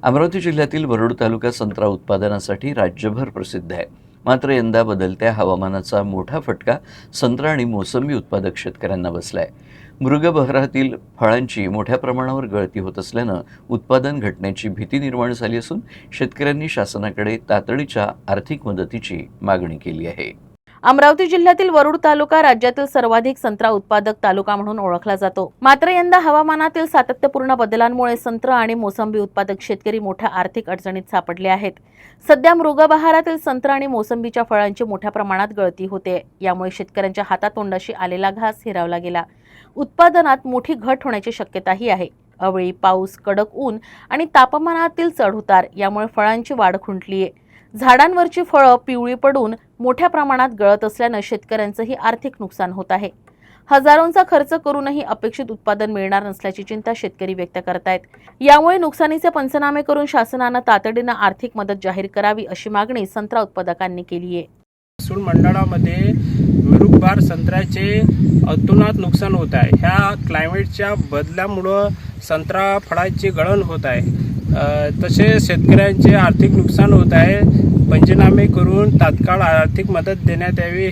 अमरावती जिल्ह्यातील वरुड तालुका संत्रा उत्पादनासाठी राज्यभर प्रसिद्ध आहे. मात्र यंदा बदलत्या हवामानाचा मोठा फटका संत्रा आणि मोसंबी उत्पादक शेतकऱ्यांना बसलाय. मृगबहारातील फळांची मोठ्या प्रमाणावर गळती होत असल्यानं उत्पादन घटण्याची भीती निर्माण झाली असून शेतकऱ्यांनी शासनाकडे तातडीच्या आर्थिक मदतीची मागणी केली आहे. अमरावती जिल्ह्यातील वरुड तालुका राज्यातील सर्वाधिक संत्रा उत्पादक तालुका म्हणून ओळखला जातो. मात्र यंदा हवामानातील सातत्यपूर्ण बदलांमुळे संत्रा आणि मोसंबी उत्पादक शेतकरी मोठ्या आर्थिक अडचणीत सापडले आहेत. सध्या मृगबहारातील संत्रा आणि मोसंबीच्या फळांची मोठ्या प्रमाणात गळती होते. यामुळे शेतकऱ्यांच्या हातातोंडाशी आलेला घास हिरावला गेला. उत्पादनात मोठी घट होण्याची शक्यताही आहे. अवेळी पाऊस, कडक ऊन आणि तापमानातील चढउतार यामुळे फळांची वाढ खुंटली आहे. झाडांवरची फळं पिवळी पडून मोठ्या प्रमाणात गळत असल्यानं शेतकऱ्यांचंही आर्थिक नुकसान होत आहे. हजारोंचा खर्च करूनही अपेक्षित उत्पादन मिळणार नसल्याची चिंता शेतकरी व्यक्त करतायत. यामुळे नुकसानीचे पंचनामे करून शासनानं तातडीनं आर्थिक मदत जाहीर करावी अशी मागणी संत्रा उत्पादकांनी केली आहे. महसूल मंडळामध्ये मृगबहार संत्र्याचे अतोनात नुकसान होत आहे. ह्या क्लायमेटच्या बदलामुळं संत्रा फळाची गळण होत आहे. तसेच शेतकऱ्यांचे आर्थिक नुकसान होत आहे. पंचनामे करून तात्काळ आर्थिक मदत देण्यात यावी.